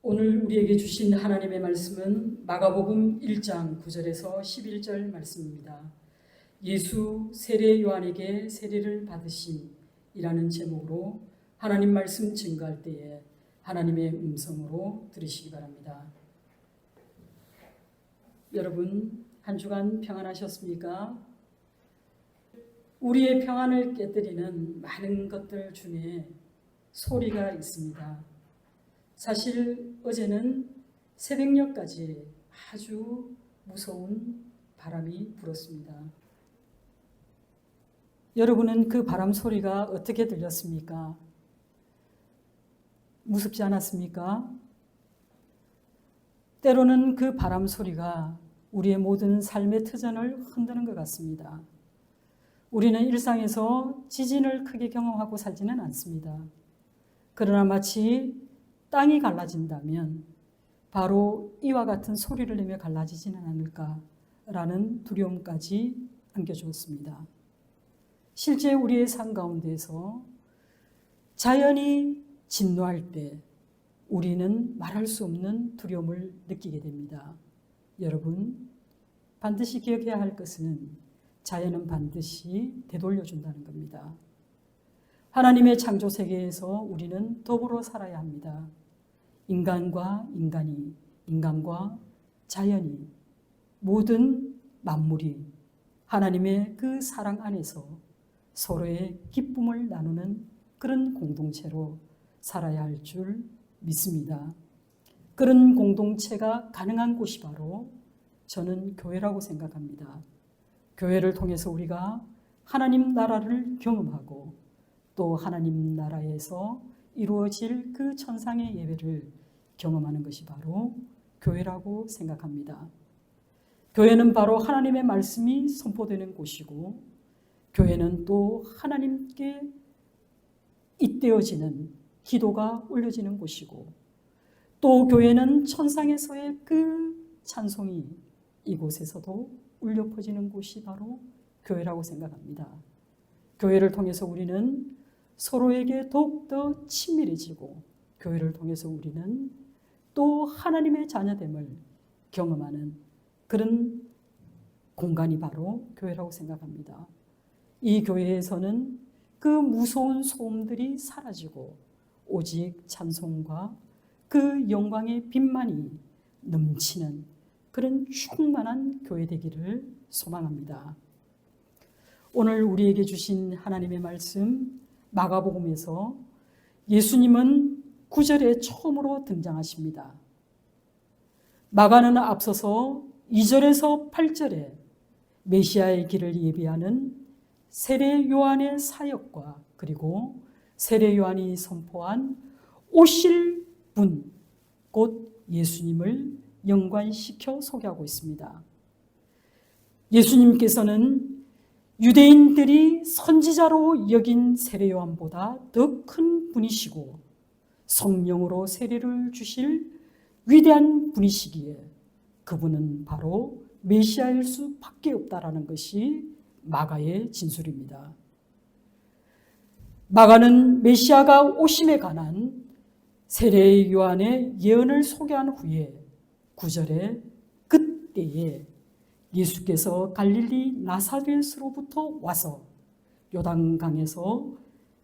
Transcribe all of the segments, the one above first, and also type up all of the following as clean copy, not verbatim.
오늘 우리에게 주신 하나님의 말씀은 마가복음 1장 9절에서 11절 말씀입니다. 예수 세례 요한에게 세례를 받으심이라는 제목으로 하나님 말씀 증거할 때에 하나님의 음성으로 들으시기 바랍니다. 여러분, 한 주간 평안하셨습니까? 우리의 평안을 깨뜨리는 많은 것들 중에 소리가 있습니다. 사실 어제는 새벽녘까지 아주 무서운 바람이 불었습니다. 여러분은 그 바람 소리가 어떻게 들렸습니까? 무섭지 않았습니까? 때로는 그 바람 소리가 우리의 모든 삶의 터전을 흔드는 것 같습니다. 우리는 일상에서 지진을 크게 경험하고 살지는 않습니다. 그러나 마치 땅이 갈라진다면 바로 이와 같은 소리를 내며 갈라지지는 않을까라는 두려움까지 안겨주었습니다. 실제 우리의 삶 가운데서 자연이 진노할 때 우리는 말할 수 없는 두려움을 느끼게 됩니다. 여러분, 반드시 기억해야 할 것은 자연은 반드시 되돌려준다는 겁니다. 하나님의 창조 세계에서 우리는 더불어 살아야 합니다. 인간과 인간이, 인간과 자연이, 모든 만물이 하나님의 그 사랑 안에서 서로의 기쁨을 나누는 그런 공동체로 살아야 할 줄 믿습니다. 그런 공동체가 가능한 곳이 바로 저는 교회라고 생각합니다. 교회를 통해서 우리가 하나님 나라를 경험하고 또 하나님 나라에서 이루어질 그 천상의 예배를 경험하는 것이 바로 교회라고 생각합니다. 교회는 바로 하나님의 말씀이 선포되는 곳이고, 교회는 또 하나님께 잇대어지는 기도가 올려지는 곳이고, 또 교회는 천상에서의 그 찬송이 이곳에서도 울려 퍼지는 곳이 바로 교회라고 생각합니다. 교회를 통해서 우리는 서로에게 더욱더 친밀해지고, 교회를 통해서 우리는 또 하나님의 자녀됨을 경험하는 그런 공간이 바로 교회라고 생각합니다. 이 교회에서는 그 무서운 소음들이 사라지고 오직 찬송과 그 영광의 빛만이 넘치는 그런 충만한 교회 되기를 소망합니다. 오늘 우리에게 주신 하나님의 말씀 마가복음에서 예수님은 9절에 처음으로 등장하십니다. 마가는 앞서서 2절에서 8절에 메시아의 길을 예비하는 세례 요한의 사역과 그리고 세례 요한이 선포한 오실 분, 곧 예수님을 연관시켜 소개하고 있습니다. 예수님께서는 유대인들이 선지자로 여긴 세례 요한보다 더 큰 분이시고 성령으로 세례를 주실 위대한 분이시기에 그분은 바로 메시아일 수밖에 없다라는 것이 마가의 진술입니다. 마가는 메시아가 오심에 관한 세례 요한의 예언을 소개한 후에 9절에 그때에 예수께서 갈릴리 나사렛으로부터 와서 요단강에서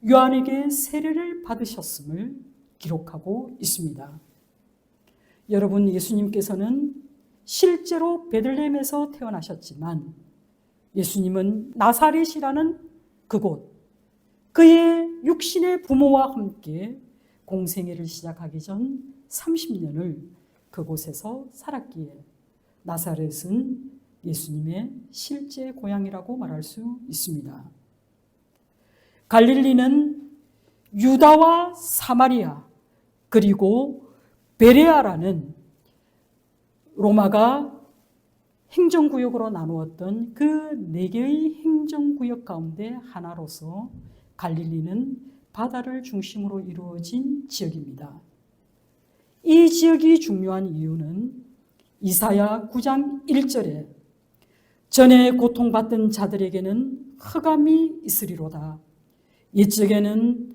요한에게 세례를 받으셨음을 기록하고 있습니다. 여러분, 예수님께서는 실제로 베들레헴에서 태어나셨지만 예수님은 나사렛이라는 그곳, 그의 육신의 부모와 함께 공생애를 시작하기 전 30년을 그곳에서 살았기에 나사렛은 예수님의 실제 고향이라고 말할 수 있습니다. 갈릴리는 유다와 사마리아 그리고 베레아라는 로마가 행정구역으로 나누었던 그 4개의 행정구역 가운데 하나로서 갈릴리는 바다를 중심으로 이루어진 지역입니다. 이 지역이 중요한 이유는 이사야 9장 1절에 전에 고통받던 자들에게는 흑암이 있으리로다. 이쪽에는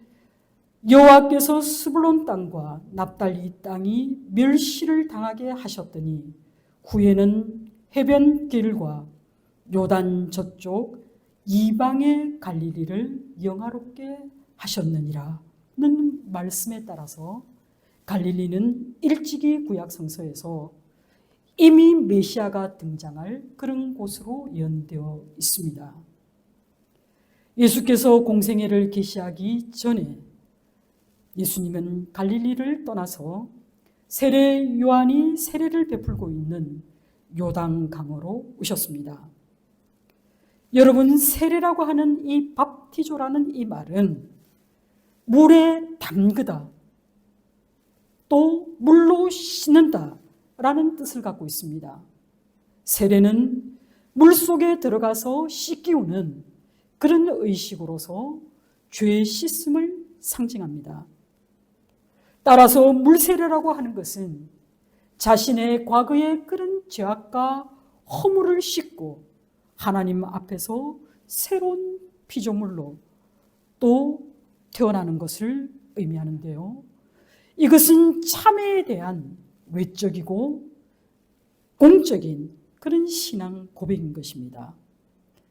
여호와께서 스불론 땅과 납달리 땅이 멸시를 당하게 하셨더니 후에는 해변길과 요단 저쪽 이방의 갈릴리를 영화롭게 하셨느니라 는 말씀에 따라서 갈릴리는 일찍이 구약 성서에서 이미 메시아가 등장할 그런 곳으로 예언되어 있습니다. 예수께서 공생애를 계시하기 전에 예수님은 갈릴리를 떠나서 세례 요한이 세례를 베풀고 있는 요단강으로 오셨습니다. 여러분, 세례라고 하는 이 밥티조라는 이 말은 물에 담그다, 또 물로 씻는다 라는 뜻을 갖고 있습니다. 세례는 물속에 들어가서 씻기우는 그런 의식으로서 죄의 씻음을 상징합니다. 따라서 물세례라고 하는 것은 자신의 과거의 그런 죄악과 허물을 씻고 하나님 앞에서 새로운 피조물로 또 태어나는 것을 의미하는데요. 이것은 참회에 대한 외적이고 공적인 그런 신앙 고백인 것입니다.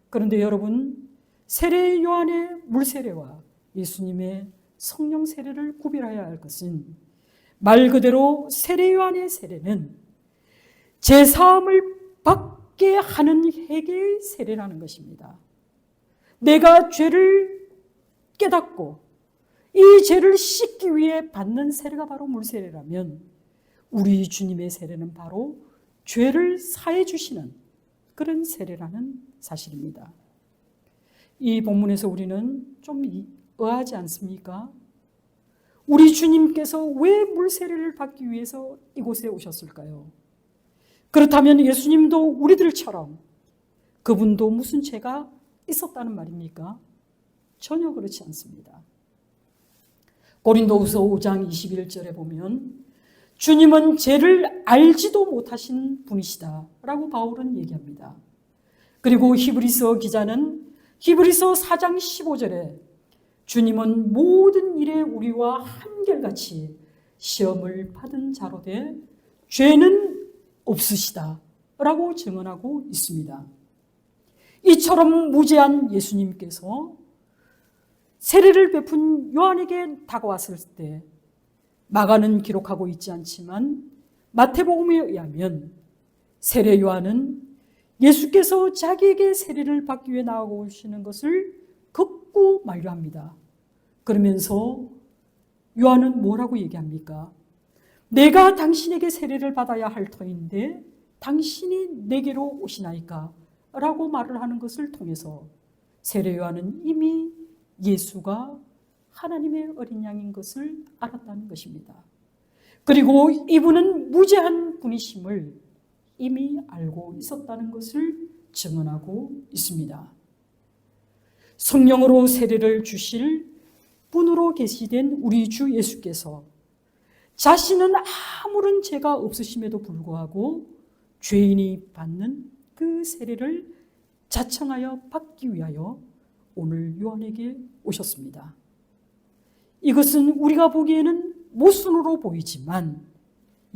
그런데 여러분, 세례 요한의 물세례와 예수님의 성령 세례를 구별해야 할 것은 말 그대로 세례 요한의 세례는 제사함을 받게 하는 회개의 세례라는 것입니다. 내가 죄를 깨닫고 이 죄를 씻기 위해 받는 세례가 바로 물세례라면 우리 주님의 세례는 바로 죄를 사해 주시는 그런 세례라는 사실입니다. 이 본문에서 우리는 좀 의아하지 않습니까? 우리 주님께서 왜 물세례를 받기 위해서 이곳에 오셨을까요? 그렇다면 예수님도 우리들처럼 그분도 무슨 죄가 있었다는 말입니까? 전혀 그렇지 않습니다. 고린도후서 5장 21절에 보면 주님은 죄를 알지도 못하신 분이시다 라고 바울은 얘기합니다. 그리고 히브리서 기자는 히브리서 4장 15절에 주님은 모든 일에 우리와 한결같이 시험을 받은 자로 돼 죄는 없으시다 라고 증언하고 있습니다. 이처럼 무죄한 예수님께서 세례를 베푼 요한에게 다가왔을 때 마가는 기록하고 있지 않지만 마태복음에 의하면 세례 요한은 예수께서 자기에게 세례를 받기 위해 나오시는 것을 극구 만류합니다. 그러면서 요한은 뭐라고 얘기합니까? 내가 당신에게 세례를 받아야 할 터인데 당신이 내게로 오시나이까? 라고 말을 하는 것을 통해서 세례 요한은 이미 예수가 하나님의 어린 양인 것을 알았다는 것입니다. 그리고 이분은 무죄한 분이심을 이미 알고 있었다는 것을 증언하고 있습니다. 성령으로 세례를 주실 분으로 계시된 우리 주 예수께서 자신은 아무런 죄가 없으심에도 불구하고 죄인이 받는 그 세례를 자청하여 받기 위하여 오늘 요한에게 오셨습니다. 이것은 우리가 보기에는 모순으로 보이지만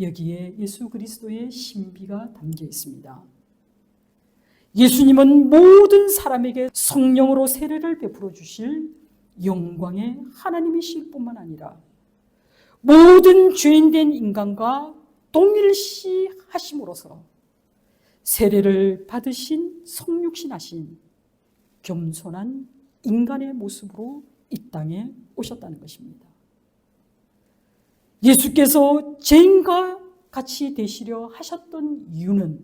여기에 예수 그리스도의 신비가 담겨 있습니다. 예수님은 모든 사람에게 성령으로 세례를 베풀어 주실 영광의 하나님이실 뿐만 아니라 모든 죄인된 인간과 동일시 하심으로써 세례를 받으신 성육신하신 겸손한 인간의 모습으로 이 땅에 오셨다는 것입니다. 예수께서 죄인과 같이 되시려 하셨던 이유는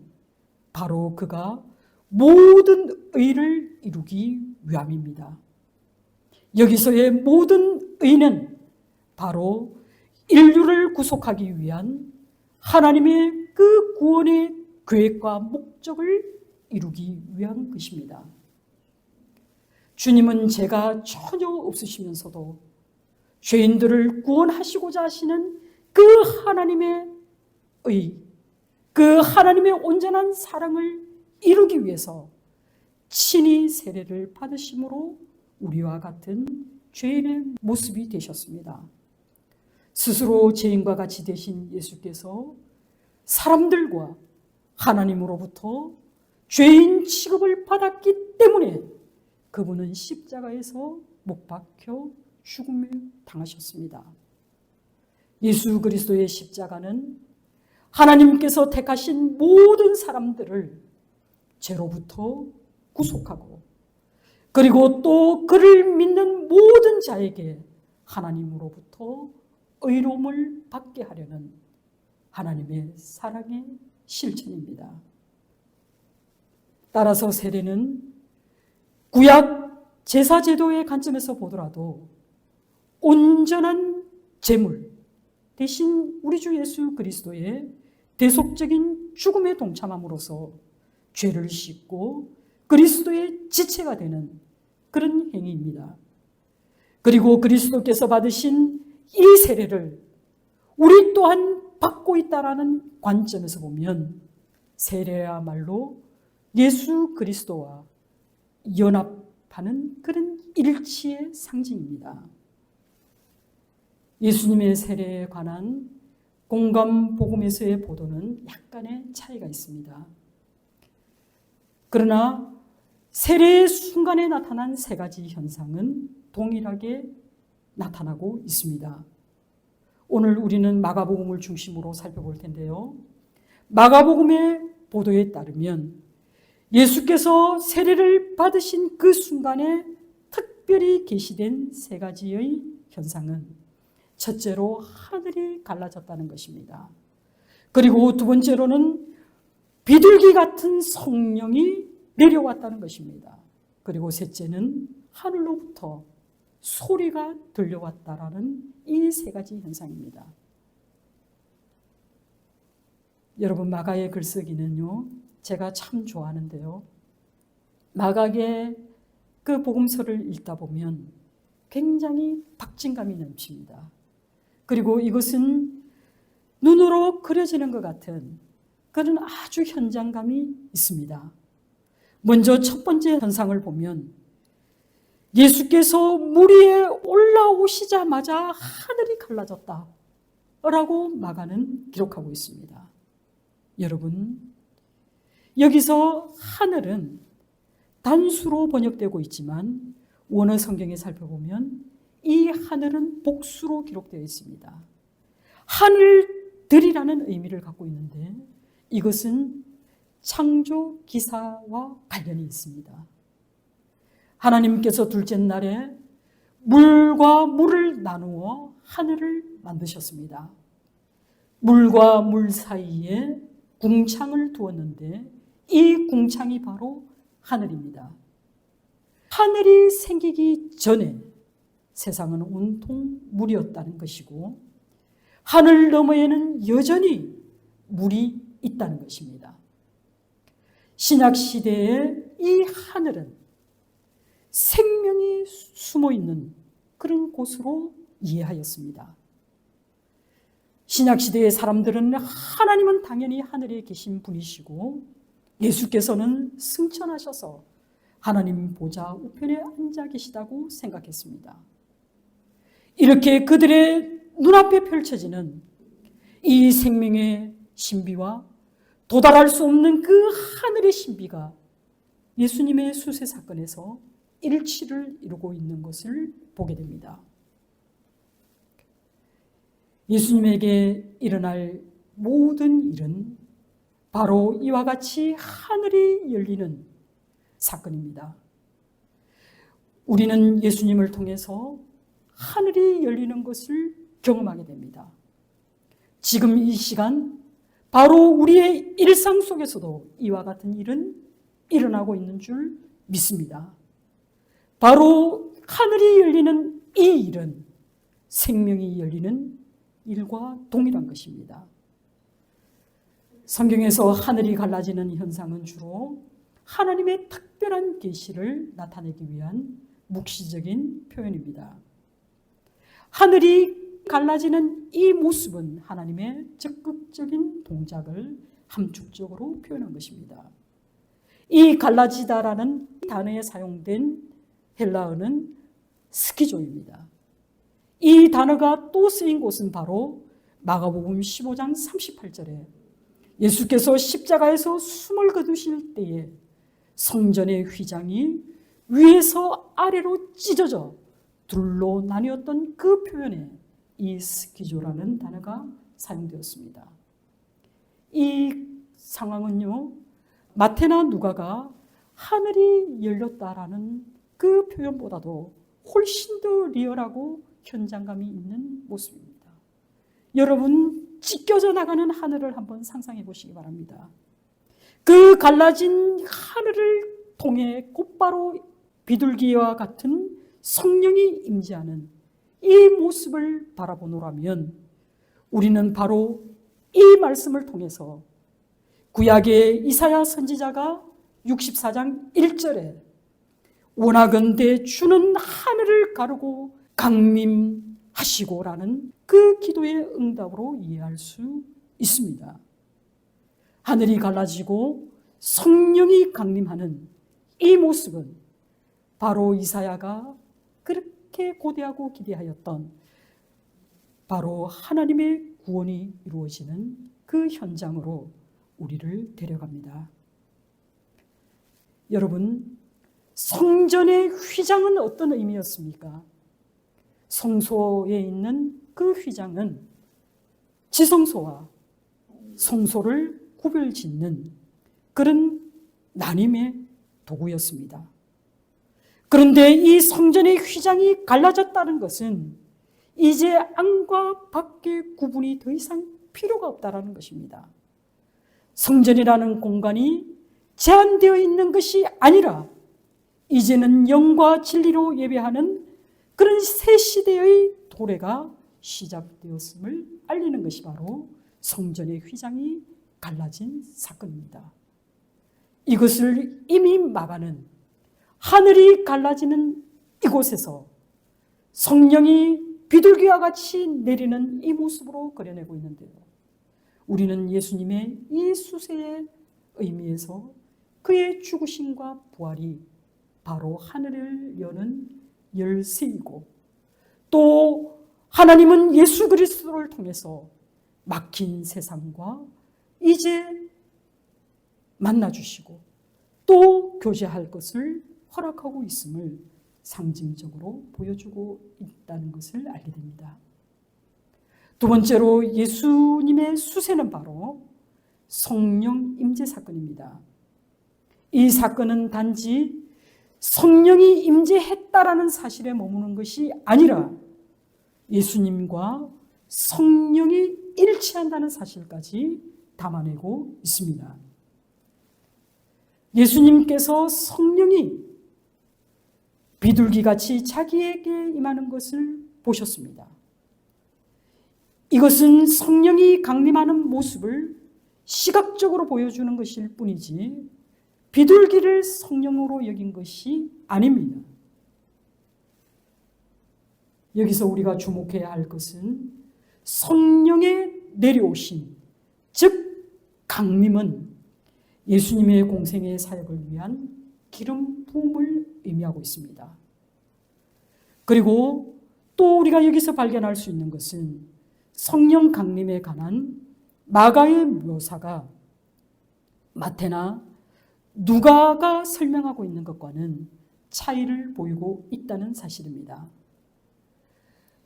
바로 그가 모든 의를 이루기 위함입니다. 여기서의 모든 의는 바로 인류를 구속하기 위한 하나님의 그 구원의 계획과 목적을 이루기 위한 것입니다. 주님은 죄가 전혀 없으시면서도 죄인들을 구원하시고자 하시는 그 하나님의 의, 그 하나님의 온전한 사랑을 이루기 위해서 친히 세례를 받으심으로 우리와 같은 죄인의 모습이 되셨습니다. 스스로 죄인과 같이 되신 예수께서 사람들과 하나님으로부터 죄인 취급을 받았기 때문에 그분은 십자가에서 못 박혀 죽음을 당하셨습니다. 예수 그리스도의 십자가는 하나님께서 택하신 모든 사람들을 죄로부터 구속하고 그리고 또 그를 믿는 모든 자에게 하나님으로부터 의로움을 받게 하려는 하나님의 사랑의 실천입니다. 따라서 세례는 구약 제사제도의 관점에서 보더라도 온전한 제물 대신 우리 주 예수 그리스도의 대속적인 죽음에 동참함으로써 죄를 씻고 그리스도의 지체가 되는 그런 행위입니다. 그리고 그리스도께서 받으신 이 세례를 우리 또한 받고 있다라는 관점에서 보면 세례야말로 예수 그리스도와 연합하는 그런 일치의 상징입니다. 예수님의 세례에 관한 공감 복음에서의 보도는 약간의 차이가 있습니다. 그러나 세례의 순간에 나타난 세 가지 현상은 동일하게 나타나고 있습니다. 오늘 우리는 마가복음을 중심으로 살펴볼 텐데요. 마가복음의 보도에 따르면 예수께서 세례를 받으신 그 순간에 특별히 계시된 세 가지의 현상은 첫째로 하늘이 갈라졌다는 것입니다. 그리고 두 번째로는 비둘기 같은 성령이 내려왔다는 것입니다. 그리고 셋째는 하늘로부터 소리가 들려왔다라는 이 세 가지 현상입니다. 여러분, 마가의 글쓰기는요, 제가 참 좋아하는데요. 마가의 그 복음서를 읽다 보면 굉장히 박진감이 넘칩니다. 그리고 이것은 눈으로 그려지는 것 같은 그런 아주 현장감이 있습니다. 먼저 첫 번째 현상을 보면 예수께서 물 위에 올라오시자마자 하늘이 갈라졌다 라고 마가는 기록하고 있습니다. 여러분, 여기서 하늘은 단수로 번역되고 있지만 원어 성경에 살펴보면 이 하늘은 복수로 기록되어 있습니다. 하늘들이라는 의미를 갖고 있는데 이것은 창조 기사와 관련이 있습니다. 하나님께서 둘째 날에 물과 물을 나누어 하늘을 만드셨습니다. 물과 물 사이에 궁창을 두었는데 이 궁창이 바로 하늘입니다. 하늘이 생기기 전에 세상은 온통 물이었다는 것이고 하늘 너머에는 여전히 물이 있다는 것입니다. 신약 시대에 이 하늘은 생명이 숨어 있는 그런 곳으로 이해하였습니다. 신약 시대의 사람들은 하나님은 당연히 하늘에 계신 분이시고 예수께서는 승천하셔서 하나님 보좌 우편에 앉아 계시다고 생각했습니다. 이렇게 그들의 눈앞에 펼쳐지는 이 생명의 신비와 도달할 수 없는 그 하늘의 신비가 예수님의 수세 사건에서 일치를 이루고 있는 것을 보게 됩니다. 예수님에게 일어날 모든 일은 바로 이와 같이 하늘이 열리는 사건입니다. 우리는 예수님을 통해서 하늘이 열리는 것을 경험하게 됩니다. 지금 이 시간 바로 우리의 일상 속에서도 이와 같은 일은 일어나고 있는 줄 믿습니다. 바로 하늘이 열리는 이 일은 생명이 열리는 일과 동일한 것입니다. 성경에서 하늘이 갈라지는 현상은 주로 하나님의 특별한 계시를 나타내기 위한 묵시적인 표현입니다. 하늘이 갈라지는 이 모습은 하나님의 적극적인 동작을 함축적으로 표현한 것입니다. 이 갈라지다라는 단어에 사용된 헬라어는 스키조입니다. 이 단어가 또 쓰인 곳은 바로 마가복음 15장 38절에 예수께서 십자가에서 숨을 거두실 때에 성전의 휘장이 위에서 아래로 찢어져 둘로 나뉘었던 그 표현에 이 스키조라는 단어가 사용되었습니다. 이 상황은요, 마태나 누가가 하늘이 열렸다라는 그 표현보다도 훨씬 더 리얼하고 현장감이 있는 모습입니다. 여러분, 찢겨져 나가는 하늘을 한번 상상해 보시기 바랍니다. 그 갈라진 하늘을 통해 곧바로 비둘기와 같은 성령이 임재하는 이 모습을 바라보노라면 우리는 바로 이 말씀을 통해서 구약의 이사야 선지자가 64장 1절에 원하건대 주는 하늘을 가르고 강림하시고라는 그 기도의 응답으로 이해할 수 있습니다. 하늘이 갈라지고 성령이 강림하는 이 모습은 바로 이사야가 그렇게 고대하고 기대하였던 바로 하나님의 구원이 이루어지는 그 현장으로 우리를 데려갑니다. 여러분, 성전의 휘장은 어떤 의미였습니까? 성소에 있는 그 휘장은 지성소와 성소를 구별짓는 그런 나님의 도구였습니다. 그런데 이 성전의 휘장이 갈라졌다는 것은 이제 안과 밖의 구분이 더 이상 필요가 없다는 것입니다. 성전이라는 공간이 제한되어 있는 것이 아니라 이제는 영과 진리로 예배하는 그런 새 시대의 도래가 시작되었음을 알리는 것이 바로 성전의 휘장이 갈라진 사건입니다. 이것을 이미 마가는 하늘이 갈라지는 이곳에서 성령이 비둘기와 같이 내리는 이 모습으로 그려내고 있는데요. 우리는 예수님의 이 수세의 의미에서 그의 죽으심과 부활이 바로 하늘을 여는 열쇠이고 또 하나님은 예수 그리스도를 통해서 막힌 세상과 이제 만나주시고 또 교제할 것을 허락하고 있음을 상징적으로 보여주고 있다는 것을 알게 됩니다. 두 번째로 예수님의 수세는 바로 성령 임재 사건입니다. 이 사건은 단지 성령이 임재했다라는 사실에 머무는 것이 아니라 예수님과 성령이 일치한다는 사실까지 담아내고 있습니다. 예수님께서 성령이 비둘기같이 자기에게 임하는 것을 보셨습니다. 이것은 성령이 강림하는 모습을 시각적으로 보여주는 것일 뿐이지 비둘기를 성령으로 여긴 것이 아닙니다. 여기서 우리가 주목해야 할 것은 성령의 내려오심, 즉 강림은 예수님의 공생의 사역을 위한 기름 부음을 의미하고 있습니다. 그리고 또 우리가 여기서 발견할 수 있는 것은 성령 강림에 관한 마가의 묘사가 마태나 누가가 설명하고 있는 것과는 차이를 보이고 있다는 사실입니다.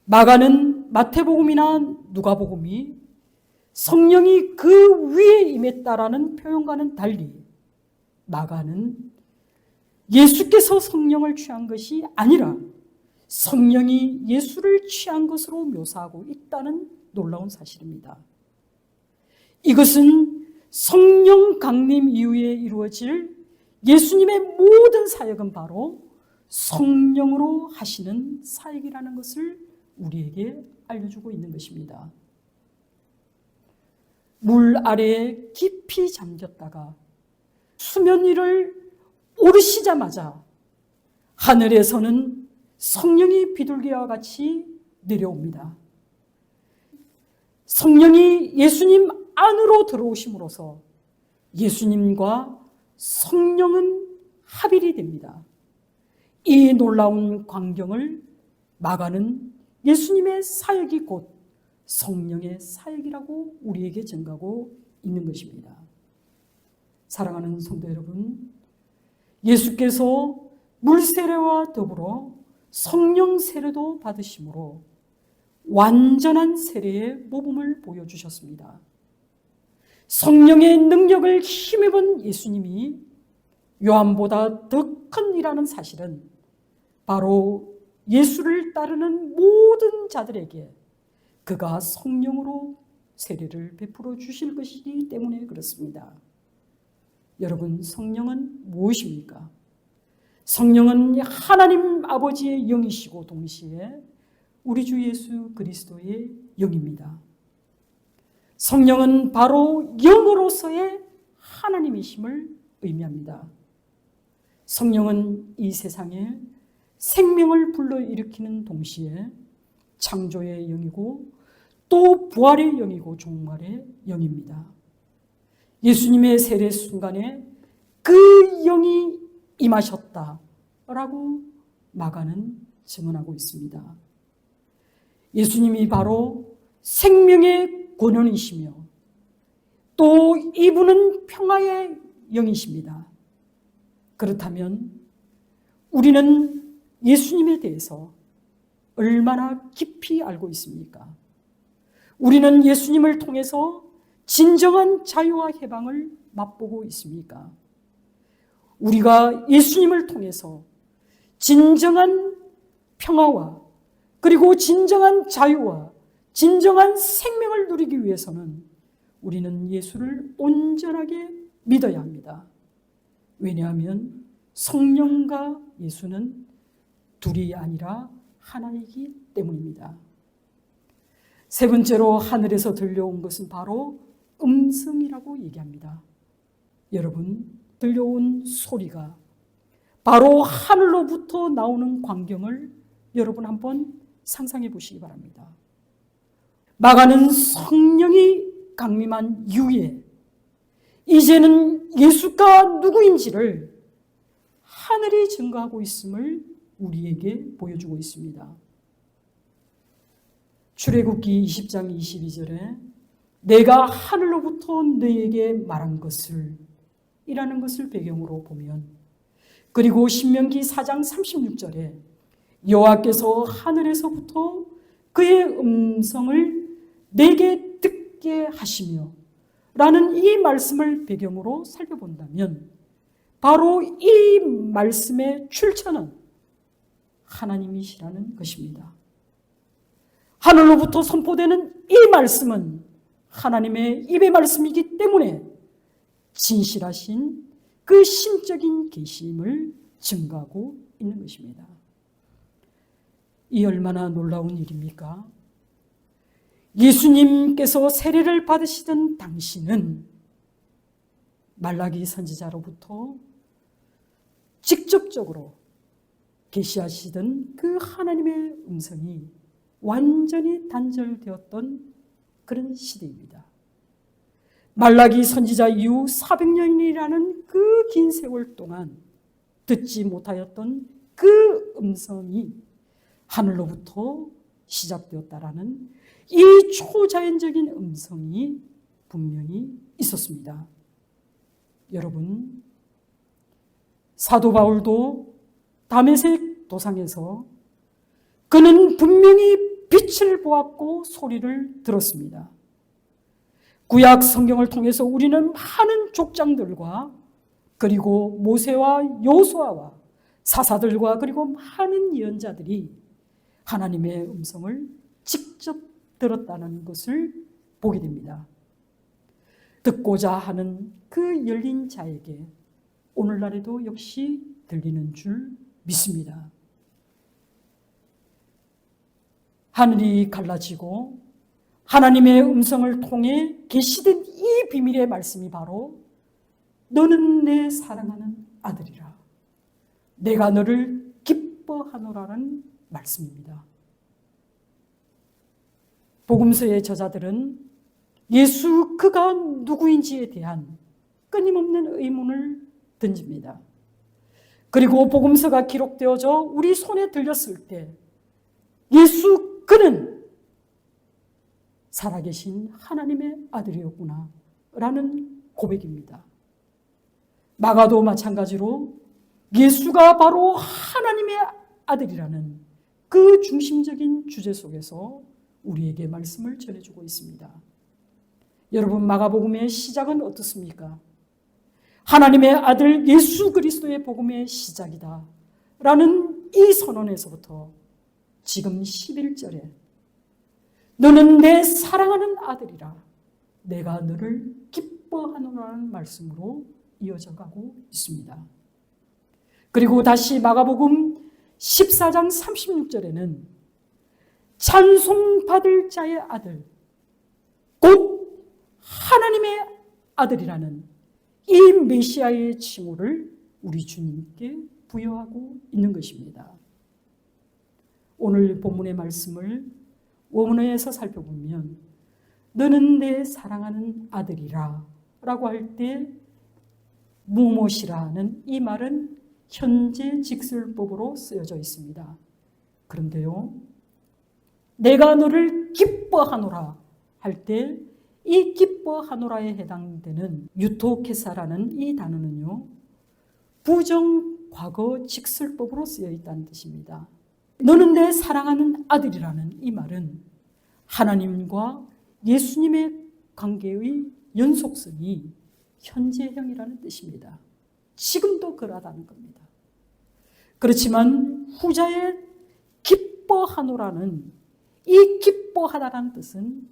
마가는 마태복음이나 누가복음이 성령이 그 위에 임했다라는 표현과는 달리 마가는 예수께서 성령을 취한 것이 아니라 성령이 예수를 취한 것으로 묘사하고 있다는 놀라운 사실입니다. 이것은 성령 강림 이후에 이루어질 예수님의 모든 사역은 바로 성령으로 하시는 사역이라는 것을 우리에게 알려주고 있는 것입니다. 물 아래에 깊이 잠겼다가 수면 위를 오르시자마자 하늘에서는 성령이 비둘기와 같이 내려옵니다. 성령이 예수님 안으로 들어오심으로써 예수님과 성령은 합일이 됩니다. 이 놀라운 광경을 마가는 예수님의 사역이 곧 성령의 사역이라고 우리에게 증가하고 있는 것입니다. 사랑하는 성도 여러분, 예수께서 물세례와 더불어 성령 세례도 받으심으로 완전한 세례의 모범을 보여주셨습니다. 성령의 능력을 힘입은 예수님이 요한보다 더 큰 일하는 사실은 바로 예수를 따르는 모든 자들에게 그가 성령으로 세례를 베풀어 주실 것이기 때문에 그렇습니다. 여러분, 성령은 무엇입니까? 성령은 하나님 아버지의 영이시고 동시에 우리 주 예수 그리스도의 영입니다. 성령은 바로 영으로서의 하나님이심을 의미합니다. 성령은 이 세상에 생명을 불러일으키는 동시에 창조의 영이고 또 부활의 영이고 종말의 영입니다. 예수님의 세례 순간에 그 영이 임하셨다라고 마가는 증언하고 있습니다. 예수님이 바로 생명의 권원이시며 또 이분은 평화의 영이십니다. 그렇다면 우리는 예수님에 대해서 얼마나 깊이 알고 있습니까? 우리는 예수님을 통해서 진정한 자유와 해방을 맛보고 있습니까? 우리가 예수님을 통해서 진정한 평화와 그리고 진정한 자유와 진정한 생명을 누리기 위해서는 우리는 예수를 온전하게 믿어야 합니다. 왜냐하면 성령과 예수는 둘이 아니라 하나이기 때문입니다. 세 번째로 하늘에서 들려온 것은 바로 음성이라고 얘기합니다. 여러분, 들려온 소리가 바로 하늘로부터 나오는 광경을 여러분 한번 상상해 보시기 바랍니다. 마가는 성령이 강림한 이후에 이제는 예수가 누구인지를 하늘이 증거하고 있음을 우리에게 보여주고 있습니다. 출애굽기 20장 22절에 내가 하늘로부터 너에게 말한 것을 이라는 것을 배경으로 보면, 그리고 신명기 4장 36절에 여호와께서 하늘에서부터 그의 음성을 내게 듣게 하시며 라는 이 말씀을 배경으로 살펴본다면 바로 이 말씀의 출처는 하나님이시라는 것입니다. 하늘로부터 선포되는 이 말씀은 하나님의 입의 말씀이기 때문에 진실하신 그 신적인 계심을 증거하고 있는 것입니다. 이 얼마나 놀라운 일입니까? 예수님께서 세례를 받으시던 당시는 말라기 선지자로부터 직접적으로 계시하시던 그 하나님의 음성이 완전히 단절되었던 그런 시대입니다. 말라기 선지자 이후 400년이라는 그 긴 세월 동안 듣지 못하였던 그 음성이 하늘로부터 시작되었다라는 이 초자연적인 음성이 분명히 있었습니다. 여러분, 사도 바울도 다메섹 도상에서 그는 분명히 빛을 보았고 소리를 들었습니다. 구약 성경을 통해서 우리는 많은 족장들과 그리고 모세와 여호수아와 사사들과 그리고 많은 예언자들이 하나님의 음성을 직접 들었다는 것을 보게 됩니다. 듣고자 하는 그 열린 자에게 오늘날에도 역시 들리는 줄 믿습니다. 하늘이 갈라지고 하나님의 음성을 통해 계시된 이 비밀의 말씀이 바로 너는 내 사랑하는 아들이라 내가 너를 기뻐하노라는 말씀입니다. 복음서의 저자들은 예수 그가 누구인지에 대한 끊임없는 의문을 던집니다. 그리고 복음서가 기록되어져 우리 손에 들렸을 때 예수 그는 살아계신 하나님의 아들이었구나 라는 고백입니다. 마가도 마찬가지로 예수가 바로 하나님의 아들이라는 그 중심적인 주제 속에서 우리에게 말씀을 전해주고 있습니다. 여러분, 마가복음의 시작은 어떻습니까? 하나님의 아들 예수 그리스도의 복음의 시작이다 라는 이 선언에서부터 지금 11절에 너는 내 사랑하는 아들이라 내가 너를 기뻐하노라는 말씀으로 이어져 가고 있습니다. 그리고 다시 마가복음 14장 36절에는 찬송받을 자의 아들 곧 하나님의 아들이라는 이 메시아의 칭호를 우리 주님께 부여하고 있는 것입니다. 오늘 본문의 말씀을 원문에서 살펴보면 너는 내 사랑하는 아들이라 라고 할 때 무엇이라는 이 말은 현재 직설법으로 쓰여져 있습니다. 그런데요, 내가 너를 기뻐하노라 할 때 이 기뻐하노라에 해당되는 유토케사라는 이 단어는요, 부정 과거 직설법으로 쓰여 있다는 뜻입니다. 너는 내 사랑하는 아들이라는 이 말은 하나님과 예수님의 관계의 연속성이 현재형이라는 뜻입니다. 지금도 그러하다는 겁니다. 그렇지만 후자의 기뻐하노라는 이 기뻐하다라는 뜻은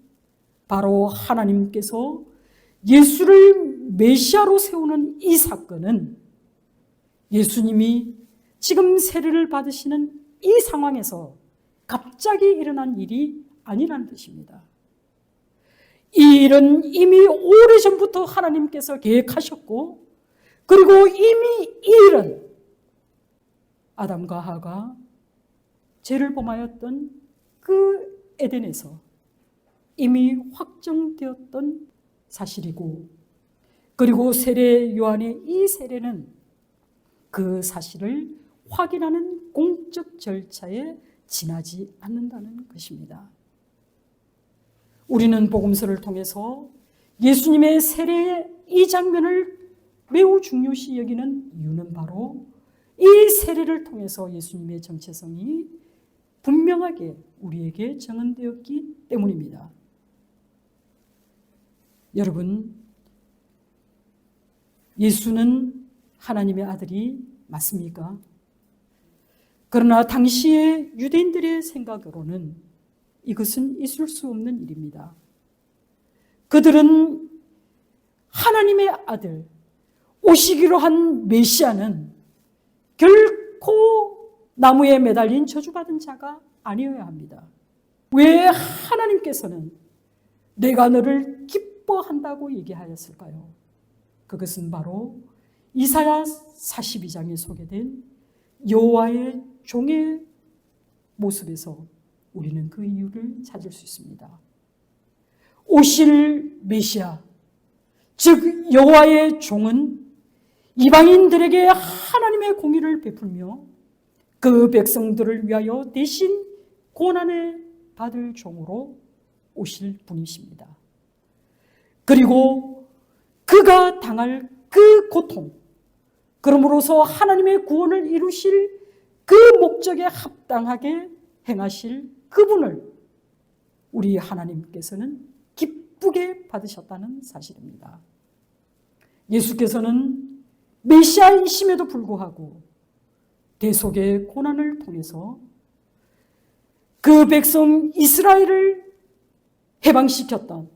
바로 하나님께서 예수를 메시아로 세우는 이 사건은 예수님이 지금 세례를 받으시는 이 상황에서 갑자기 일어난 일이 아니라는 뜻입니다. 이 일은 이미 오래전부터 하나님께서 계획하셨고, 그리고 이미 이 일은 아담과 하가 죄를 범하였던 그 에덴에서 이미 확정되었던 사실이고, 그리고 세례 요한의 이 세례는 그 사실을 확인하는 공적 절차에 지나지 않는다는 것입니다. 우리는 복음서를 통해서 예수님의 세례의 이 장면을 매우 중요시 여기는 이유는 바로 이 세례를 통해서 예수님의 정체성이 분명하게 우리에게 정언되었기 때문입니다. 여러분, 예수는 하나님의 아들이 맞습니까? 그러나 당시의 유대인들의 생각으로는 이것은 있을 수 없는 일입니다. 그들은 하나님의 아들, 오시기로 한 메시아는 결코 나무에 매달린 저주받은 자가 아니어야 합니다. 왜 하나님께서는 내가 너를 기뻐한다고 얘기하였을까요? 그것은 바로 이사야 42장에 소개된 여호와의 종의 모습에서 우리는 그 이유를 찾을 수 있습니다. 오실 메시아, 즉 여호와의 종은 이방인들에게 하나님의 공의를 베풀며 그 백성들을 위하여 대신 고난을 받을 종으로 오실 분이십니다. 그리고 그가 당할 그 고통, 그러므로서 하나님의 구원을 이루실 그 목적에 합당하게 행하실 그분을 우리 하나님께서는 기쁘게 받으셨다는 사실입니다. 예수께서는 메시아이심에도 불구하고 대속의 고난을 통해서 그 백성 이스라엘을 해방시켰던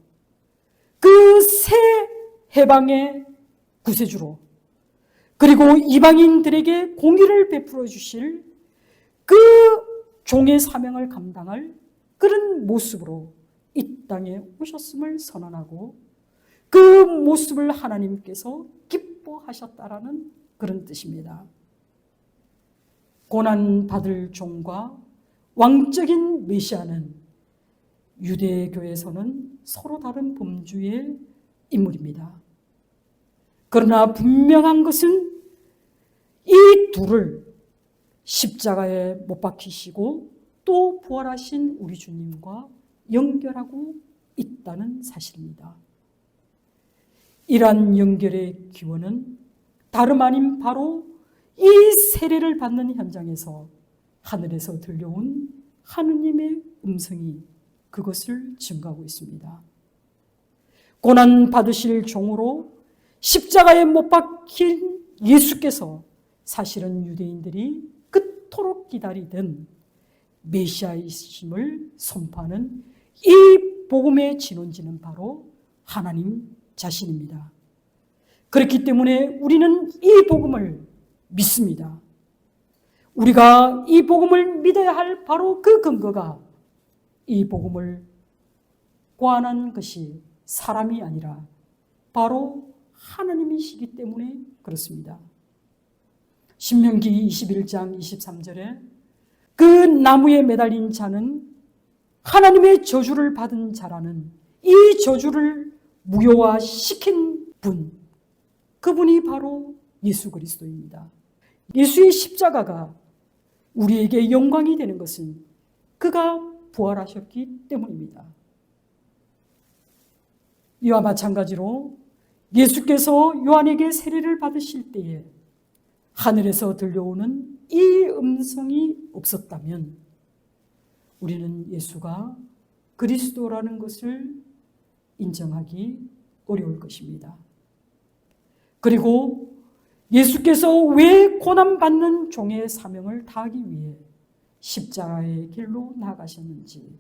그 새 해방의 구세주로, 그리고 이방인들에게 공의를 베풀어 주실 그 종의 사명을 감당할 그런 모습으로 이 땅에 오셨음을 선언하고 그 모습을 하나님께서 기뻐하셨다라는 그런 뜻입니다. 고난받을 종과 왕적인 메시아는 유대교에서는 서로 다른 범주의 인물입니다. 그러나 분명한 것은 이 둘을 십자가에 못 박히시고 또 또 부활하신 우리 주님과 연결하고 있다는 사실입니다. 이러한 연결의 기원은 다름 아닌 바로 이 세례를 받는 현장에서 하늘에서 들려온 하느님의 음성이 그것을 증거하고 있습니다. 고난 받으실 종으로 십자가에 못 박힌 예수께서 사실은 유대인들이 그토록 기다리던 메시아이심을 선포하는 이 복음의 진원지는 바로 하나님 자신입니다. 그렇기 때문에 우리는 이 복음을 믿습니다. 우리가 이 복음을 믿어야 할 바로 그 근거가 이 복음을 고안한 것이 사람이 아니라 바로 하나님이시기 때문에 그렇습니다. 신명기 21장 23절에 그 나무에 매달린 자는 하나님의 저주를 받은 자라는 이 저주를 무효화시킨 분, 그분이 바로 예수 그리스도입니다. 예수의 십자가가 우리에게 영광이 되는 것은 그가 부활하셨기 때문입니다. 이와 마찬가지로 예수께서 요한에게 세례를 받으실 때에 하늘에서 들려오는 이 음성이 없었다면 우리는 예수가 그리스도라는 것을 인정하기 어려울 것입니다. 그리고 예수께서 왜 고난받는 종의 사명을 다하기 위해 십자가의 길로 나가셨는지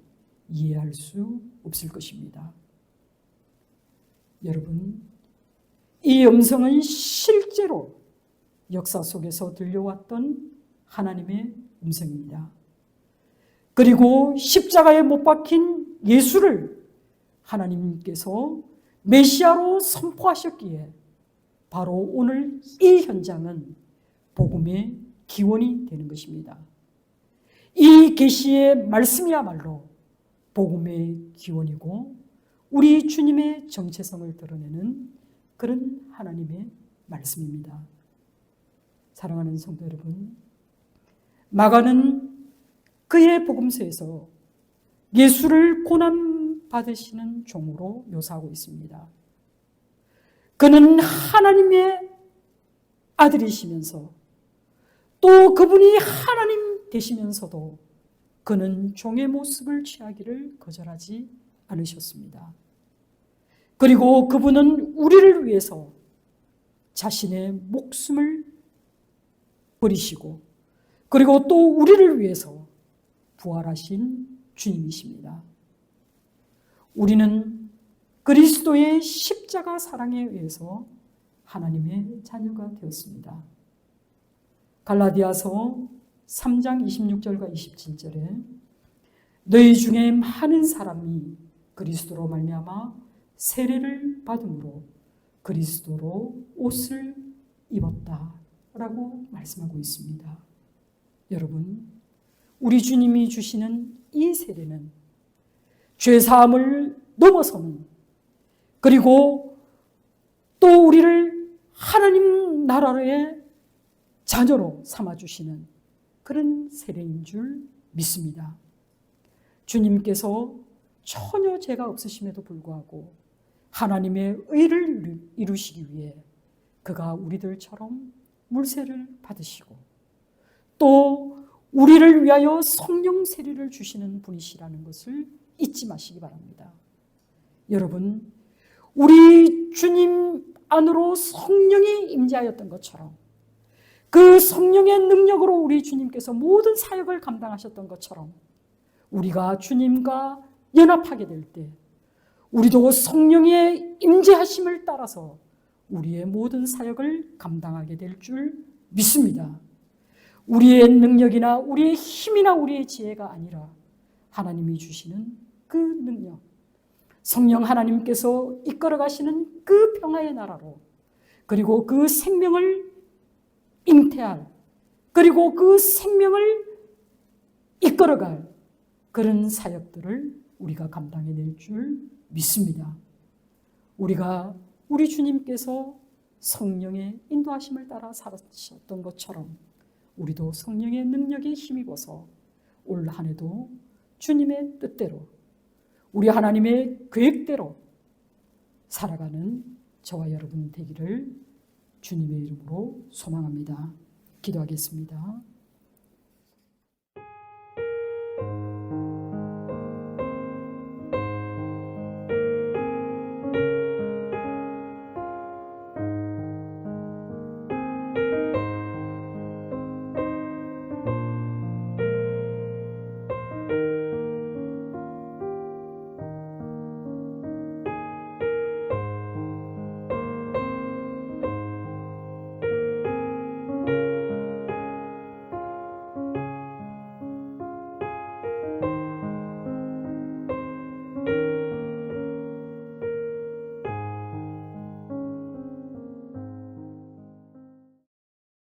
이해할 수 없을 것입니다. 여러분, 이 음성은 실제로 역사 속에서 들려왔던 하나님의 음성입니다. 그리고 십자가에 못 박힌 예수를 하나님께서 메시아로 선포하셨기에 바로 오늘 이 현장은 복음의 기원이 되는 것입니다. 이 계시의 말씀이야말로 복음의 기원이고 우리 주님의 정체성을 드러내는 그런 하나님의 말씀입니다. 사랑하는 성도 여러분, 마가는 그의 복음서에서 예수를 고난 받으시는 종으로 묘사하고 있습니다. 그는 하나님의 아들이시면서 또 그분이 하나님 되시면서도 그는 종의 모습을 취하기를 거절하지 않으셨습니다. 그리고 그분은 우리를 위해서 자신의 목숨을 버리시고 그리고 또 우리를 위해서 부활하신 주님이십니다. 우리는 그리스도의 십자가 사랑에 의해서 하나님의 자녀가 되었습니다. 갈라디아서 3장 26절과 27절에 너희 중에 많은 사람이 그리스도로 말미암아 세례를 받음으로 그리스도로 옷을 입었다라고 말씀하고 있습니다. 여러분, 우리 주님이 주시는 이 세례는 죄사함을 넘어서는 그리고 또 우리를 하나님 나라의 자녀로 삼아주시는 그런 세례인 줄 믿습니다. 주님께서 전혀 죄가 없으심에도 불구하고 하나님의 의를 이루시기 위해 그가 우리들처럼 물세를 받으시고 또 우리를 위하여 성령 세례를 주시는 분이시라는 것을 잊지 마시기 바랍니다. 여러분, 우리 주님 안으로 성령이 임재하였던 것처럼 그 성령의 능력으로 우리 주님께서 모든 사역을 감당하셨던 것처럼 우리가 주님과 연합하게 될 때 우리도 성령의 임재하심을 따라서 우리의 모든 사역을 감당하게 될 줄 믿습니다. 우리의 능력이나 우리의 힘이나 우리의 지혜가 아니라 하나님이 주시는 그 능력, 성령 하나님께서 이끌어 가시는 그 평화의 나라로 그리고 그 생명을 잉태할 그리고 그 생명을 이끌어갈 그런 사역들을 우리가 감당해낼 줄 믿습니다. 우리가 우리 주님께서 성령의 인도하심을 따라 살아셨던 것처럼 우리도 성령의 능력에 힘입어서 올 한 해도 주님의 뜻대로 우리 하나님의 계획대로 살아가는 저와 여러분 되기를 주님의 이름으로 소망합니다. 기도하겠습니다.